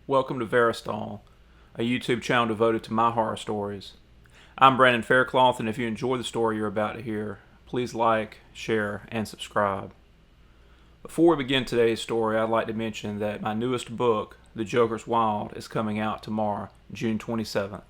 Welcome to Verastahl, a YouTube channel devoted to my horror stories. I'm Brandon Faircloth, and if you enjoy the story you're about to hear, please like, share, and subscribe. Before we begin today's story, I'd like to mention that my newest book, The Joker's Wild, is coming out tomorrow, June 27th.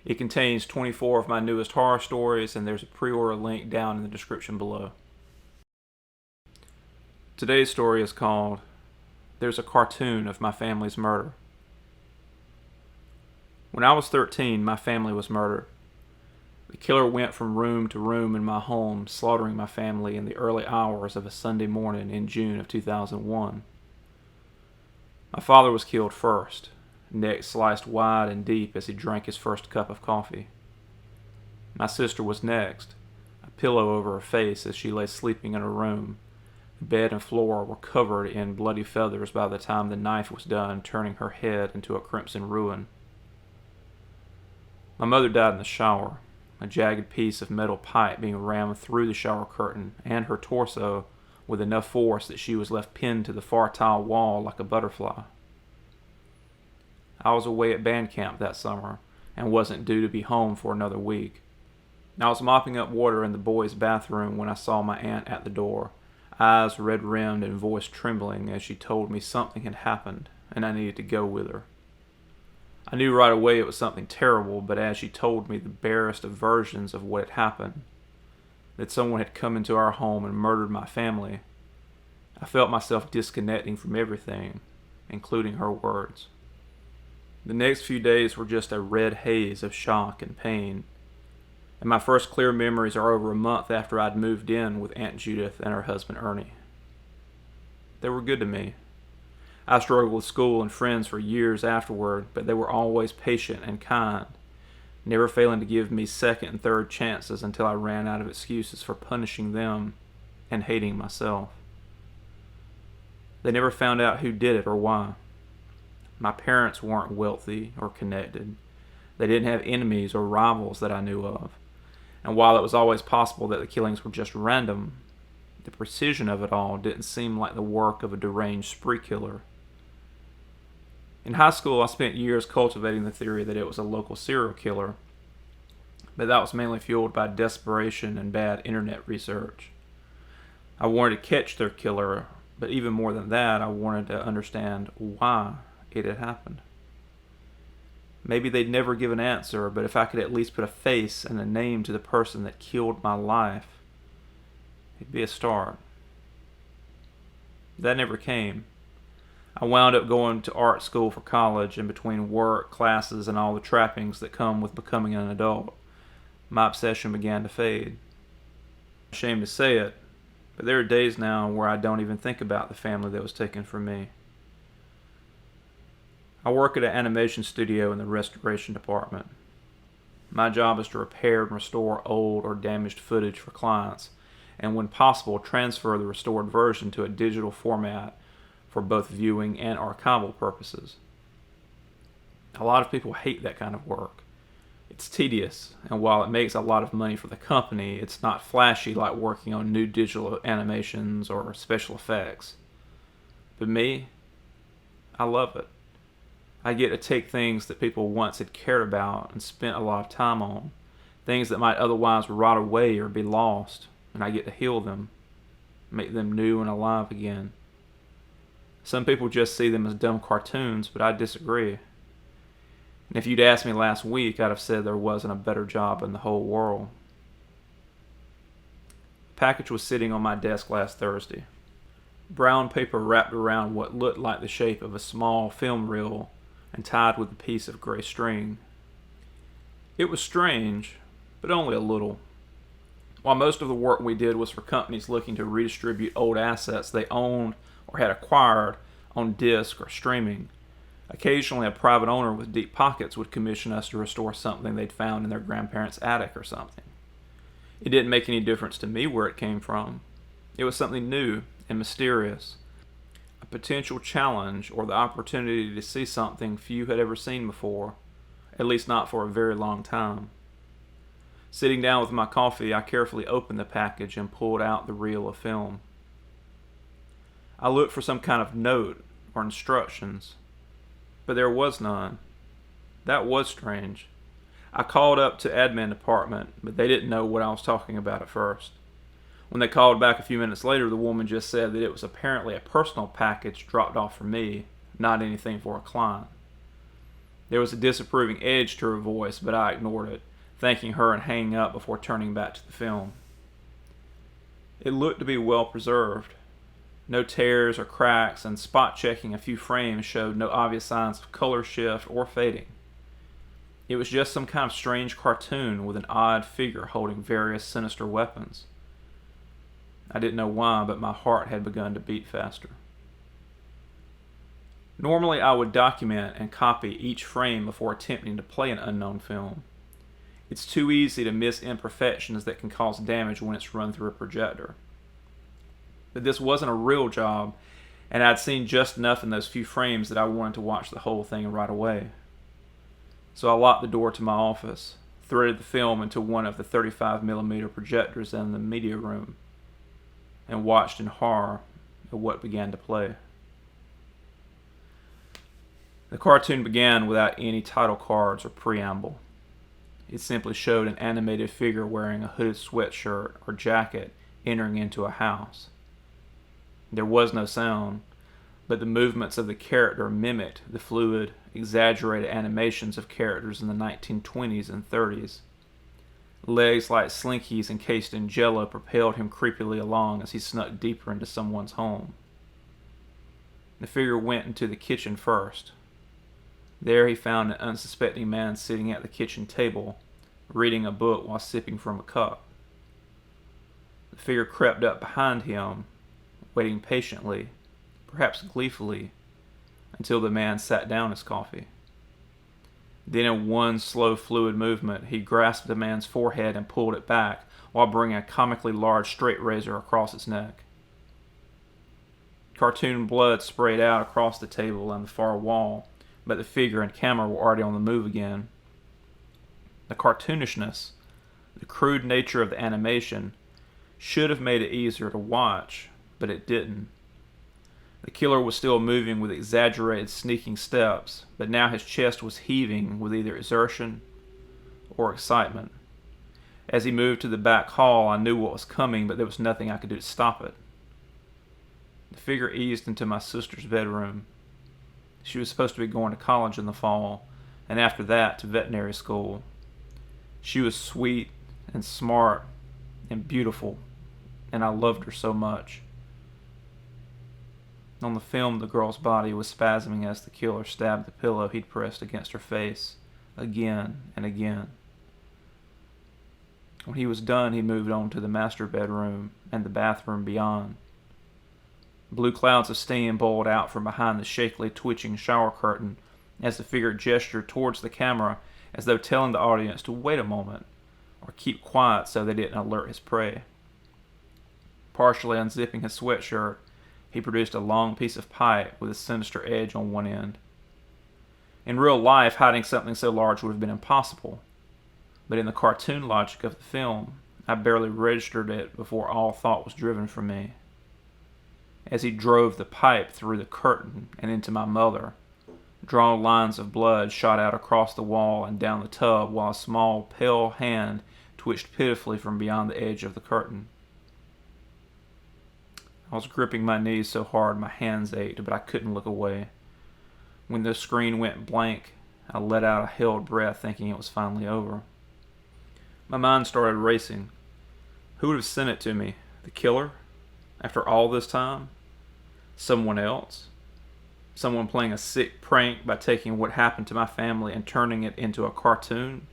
It contains 24 of my newest horror stories, and there's a pre-order link down in the description below. Today's story is called There's a Cartoon of My Family's Murder. When I was 13, my family was murdered. The killer went from room to room in my home, slaughtering my family in the early hours of a Sunday morning in June of 2001. My father was killed first, neck sliced wide and deep as he drank his first cup of coffee. My sister was next, a pillow over her face as she lay sleeping in her room. The bed and floor were covered in bloody feathers by the time the knife was done turning her head into a crimson ruin. My mother died in the shower, a jagged piece of metal pipe being rammed through the shower curtain and her torso with enough force that she was left pinned to the far tile wall like a butterfly. I was away at band camp that summer and wasn't due to be home for another week. I was mopping up water in the boys' bathroom when I saw my aunt at the door, eyes red-rimmed and voice trembling as she told me something had happened and I needed to go with her. I knew right away it was something terrible, but as she told me the barest of versions of what had happened, that someone had come into our home and murdered my family, I felt myself disconnecting from everything, including her words. The next few days were just a red haze of shock and pain, and my first clear memories are over a month after I'd moved in with Aunt Judith and her husband Ernie. They were good to me. I struggled with school and friends for years afterward, but they were always patient and kind, never failing to give me second and third chances until I ran out of excuses for punishing them and hating myself. They never found out who did it or why. My parents weren't wealthy or connected. They didn't have enemies or rivals that I knew of. And while it was always possible that the killings were just random, the precision of it all didn't seem like the work of a deranged spree killer. In high school, I spent years cultivating the theory that it was a local serial killer, but that was mainly fueled by desperation and bad internet research. I wanted to catch their killer, but even more than that, I wanted to understand why it had happened. Maybe they'd never give an answer, but if I could at least put a face and a name to the person that killed my life, it'd be a start. That never came. I wound up going to art school for college, and between work, classes, and all the trappings that come with becoming an adult, my obsession began to fade. I'm ashamed to say it, but there are days now where I don't even think about the family that was taken from me. I work at an animation studio in the restoration department. My job is to repair and restore old or damaged footage for clients, and when possible, transfer the restored version to a digital format for both viewing and archival purposes. A lot of people hate that kind of work. It's tedious, and while it makes a lot of money for the company, it's not flashy like working on new digital animations or special effects. But me, I love it. I get to take things that people once had cared about and spent a lot of time on, things that might otherwise rot away or be lost, and I get to heal them, make them new and alive again. Some people just see them as dumb cartoons, but I disagree. And if you'd asked me last week, I'd have said there wasn't a better job in the whole world. The package was sitting on my desk last Thursday. Brown paper wrapped around what looked like the shape of a small film reel and tied with a piece of gray string. It was strange, but only a little. While most of the work we did was for companies looking to redistribute old assets they owned or had acquired on disc or streaming, occasionally a private owner with deep pockets would commission us to restore something they'd found in their grandparents' attic or something. It didn't make any difference to me where it came from. It was something new and mysterious, a potential challenge or the opportunity to see something few had ever seen before, at least not for a very long time. Sitting down with my coffee, I carefully opened the package and pulled out the reel of film. I looked for some kind of note or instructions. but there was none. That was strange. I called up to admin department, but they didn't know what I was talking about at first. When they called back a few minutes later, the woman just said that it was apparently a personal package dropped off for me, not anything for a client. There was a disapproving edge to her voice, but I ignored it, thanking her and hanging up before turning back to the film. It looked to be well preserved. No tears or cracks, and spot checking a few frames showed no obvious signs of color shift or fading. It was just some kind of strange cartoon with an odd figure holding various sinister weapons. I didn't know why, but my heart had begun to beat faster. Normally, I would document and copy each frame before attempting to play an unknown film. It's too easy to miss imperfections that can cause damage when it's run through a projector. But this wasn't a real job, and I'd seen just enough in those few frames that I wanted to watch the whole thing right away. So I locked the door to my office, threaded the film into one of the 35mm projectors in the media room, and watched in horror at what began to play. The cartoon began without any title cards or preamble. It simply showed an animated figure wearing a hooded sweatshirt or jacket entering into a house. There was no sound, but the movements of the character mimicked the fluid, exaggerated animations of characters in the 1920s and 30s. Legs like slinkies encased in jello propelled him creepily along as he snuck deeper into someone's home. The figure went into the kitchen first. There he found an unsuspecting man sitting at the kitchen table, reading a book while sipping from a cup. The figure crept up behind him, waiting patiently, perhaps gleefully, until the man sat down his coffee. Then in one slow fluid movement, he grasped the man's forehead and pulled it back while bringing a comically large straight razor across its neck. Cartoon blood sprayed out across the table and the far wall, but the figure and camera were already on the move again. The cartoonishness, the crude nature of the animation, should have made it easier to watch, but it didn't. The killer was still moving with exaggerated, sneaking steps, but now his chest was heaving with either exertion or excitement. As he moved to the back hall, I knew what was coming, but there was nothing I could do to stop it. The figure eased into my sister's bedroom. She was supposed to be going to college in the fall, and after that to veterinary school. She was sweet and smart and beautiful, and I loved her so much. On the film, the girl's body was spasming as the killer stabbed the pillow he'd pressed against her face, again and again. When he was done, he moved on to the master bedroom and the bathroom beyond. Blue clouds of steam boiled out from behind the shakily twitching shower curtain as the figure gestured towards the camera as though telling the audience to wait a moment or keep quiet so they didn't alert his prey. Partially unzipping his sweatshirt, he produced a long piece of pipe with a sinister edge on one end. In real life, hiding something so large would have been impossible, but in the cartoon logic of the film, I barely registered it before all thought was driven from me. As he drove the pipe through the curtain and into my mother, drawn lines of blood shot out across the wall and down the tub while a small, pale hand twitched pitifully from beyond the edge of the curtain. I was gripping my knees so hard my hands ached, but I couldn't look away. When the screen went blank, I let out a held breath thinking it was finally over. My mind started racing. Who would have sent it to me? The killer? After all this time? Someone else? Someone playing a sick prank by taking what happened to my family and turning it into a cartoon?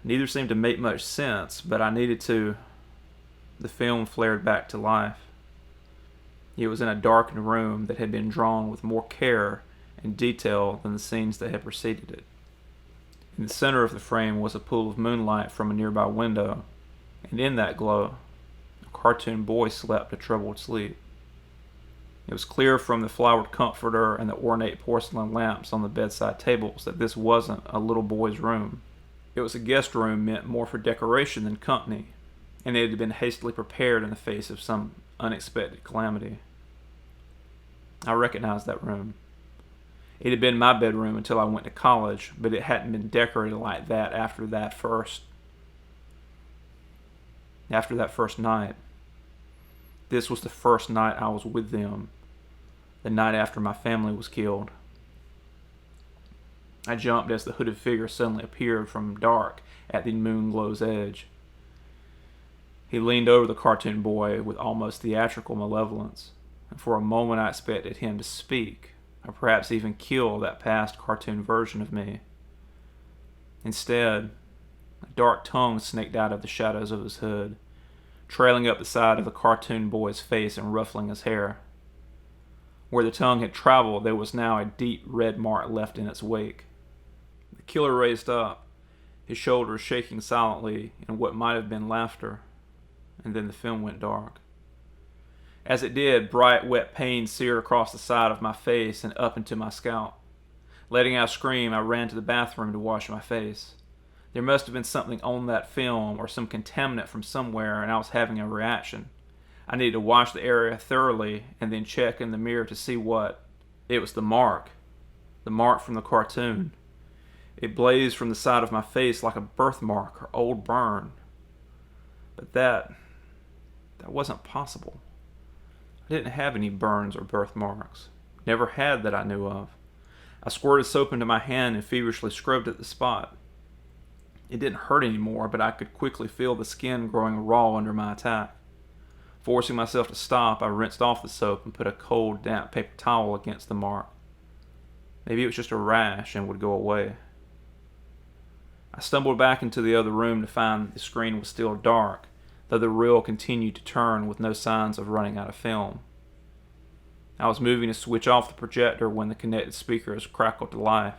Neither seemed to make much sense, but I needed to. The film flared back to life. It was in a darkened room that had been drawn with more care and detail than the scenes that had preceded it. In the center of the frame was a pool of moonlight from a nearby window, and in that glow, a cartoon boy slept a troubled sleep. It was clear from the flowered comforter and the ornate porcelain lamps on the bedside tables that this wasn't a little boy's room. It was a guest room meant more for decoration than company, and it had been hastily prepared in the face of some unexpected calamity. I recognized that room. It had been my bedroom until I went to college, but it hadn't been decorated like that after that first night. This was the first night I was with them, the night after my family was killed. I jumped as the hooded figure suddenly appeared from dark at the moonglow's edge. He leaned over the cartoon boy with almost theatrical malevolence, and for a moment I expected him to speak, or perhaps even kill that past cartoon version of me. Instead, a dark tongue snaked out of the shadows of his hood, trailing up the side of the cartoon boy's face and ruffling his hair. Where the tongue had traveled, there was now a deep red mark left in its wake. The killer raised up, his shoulders shaking silently in what might have been laughter, and then the film went dark. As it did, bright, wet pain seared across the side of my face and up into my scalp. Letting out a scream, I ran to the bathroom to wash my face. There must have been something on that film or some contaminant from somewhere, and I was having a reaction. I needed to wash the area thoroughly and then check in the mirror to see what. It was the mark from the cartoon. It blazed from the side of my face like a birthmark or old burn. But that wasn't possible. I didn't have any burns or birthmarks. Never had that I knew of. I squirted soap into my hand and feverishly scrubbed at the spot. It didn't hurt anymore, but I could quickly feel the skin growing raw under my attack. Forcing myself to stop, I rinsed off the soap and put a cold, damp paper towel against the mark. Maybe it was just a rash and would go away. I stumbled back into the other room to find the screen was still dark, though the reel continued to turn with no signs of running out of film. I was moving to switch off the projector when the connected speakers crackled to life.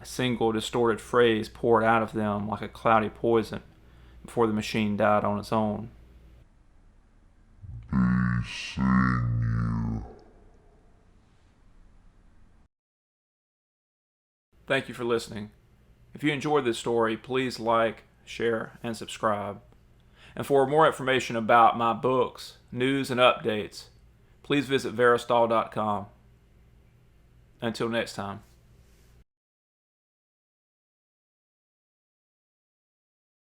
A single distorted phrase poured out of them like a cloudy poison before the machine died on its own. Be seeing you. Thank you for listening. If you enjoyed this story, please like, share, and subscribe. And for more information about my books, news, and updates, please visit Verastahl.com. Until next time.